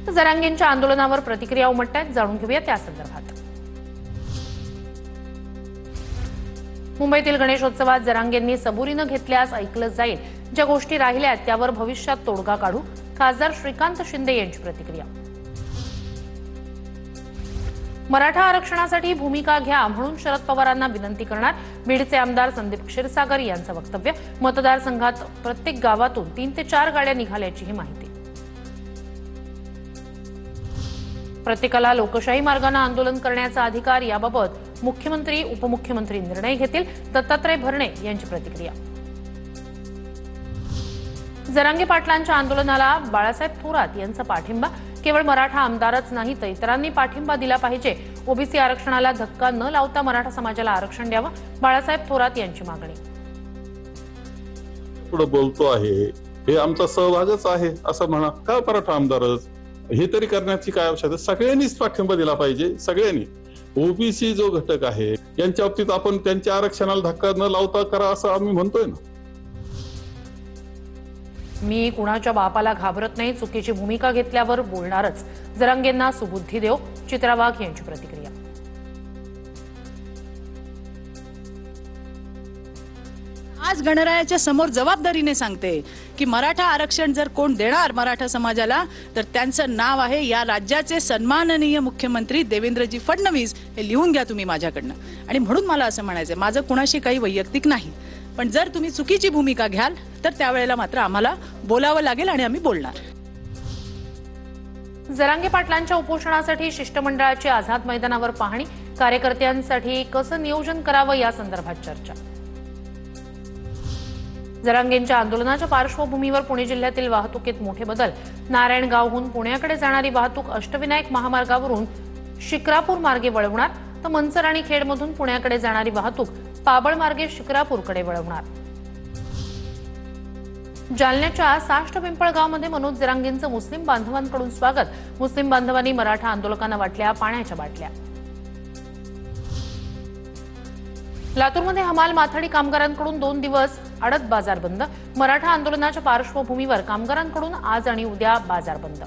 तर जरांगेंच्या आंदोलनावर प्रतिक्रिया उमटतात, जाणून घेऊया त्या संदर्भात। मुंबईतील गणेशोत्सवात जरांगेंनी सबुरीनं घेतल्यास ऐकलं जाईल, ज्या गोष्टी राहिल्यात त्यावर भविष्यात तोडगा काढू, खासदार श्रीकांत शिंदे यांची प्रतिक्रिया। मराठा आरक्षणासाठी भूमिका घ्या म्हणून शरद पवारांना विनंती करणार, बीडचे आमदार संदीप क्षीरसागर यांचं वक्तव्य। मतदारसंघात प्रत्येक गावातून 3 ते 4 गाड्या निघाल्याचीही माहिती। प्रत्येकाला लोकशाही मार्गाने आंदोलन करण्याचा अधिकार, याबाबत मुख्यमंत्री उपमुख्यमंत्री निर्णय घेतील, दत्तात्रय भरणे यांची प्रतिक्रिया। जरांगे पाटलांच्या आंदोलनाला बाळासाहेब थोरात यांचा पाठिंबा, केवळ मराठा आमदारच नाही तर इतरांनी पाठिंबा दिला पाहिजे। ओबीसी आरक्षणाला धक्का न लावता मराठा समाजाला आरक्षण द्यावं, बाळासाहेब थोरात यांची मागणी। पुढे बोलतो आहे हे आमचा सहभागच आहे असं म्हणा, का मराठा आमदारच हे तरी करण्याची काय आवश्यकता? सगळ्यांनीच पाठिंबा दिला पाहिजे, सगळ्यांनी। ओबीसी जो घटक आहे यांच्या बाबतीत आपण त्यांच्या आरक्षणाला धक्का न लावता करा असं आम्ही म्हणतोय ना। मी कुणाच्या बापाला घाबरत नाही, चुकीची भूमिका घेतल्यावर बोलणारच, जरांगेंना सुबुद्धी देव, चित्रा वाघ यांची प्रतिक्रिया। आज गणरायाच्या समोर जबाबदारीने सांगते की मराठा आरक्षण जर कोण देणार मराठा समाजाला तर त्यांचं नाव आहे या राज्याचे सन्माननीय मुख्यमंत्री देवेंद्रजी फडणवीस। हे लिहून घ्या तुम्ही माझ्याकडनं। आणि म्हणून मला असं म्हणायचंय, माझं कुणाशी काही वैयक्तिक नाही, पण जर तुम्ही चुकीची भूमिका घ्याल तर त्यावेळेला मात्र आम्हाला बोलावं लागेल आणि आम्ही बोलणार। जरांगे पाटलांच्या उपोषणासाठी शिष्टमंडळाची आझाद मैदानावर पाहणी, कार्यकर्त्यांसाठी कसं नियोजन करावं या संदर्भात चर्चा। जरांगेंच्या आंदोलनाच्या पार्श्वभूमीवर पुणे जिल्ह्यातील वाहतुकीत मोठे बदल, नारायणगावहून पुण्याकडे जाणारी वाहतूक अष्टविनायक महामार्गावरून शिक्रापूर मार्गे वळवणार, तर मंचर आणि खेडमधून पुण्याकडे जाणारी वाहतूक पाबळ मार्गे शिक्रापूरकडे वळवणार। जालन्याच्या साष्ट पिंपळगावमध्ये मनोज जरांगेंचं मुस्लिम बांधवांकडून स्वागत, मुस्लिम बांधवांनी मराठा आंदोलकांना वाटल्या पाण्याच्या बाटल्या। लातूरमध्ये हमाल माथाडी कामगारांकडून 2 दिवस आडत बाजार बंद, मराठा आंदोलनाच्या पार्श्वभूमीवर कामगारांकडून आज आणि उद्या बाजार बंद।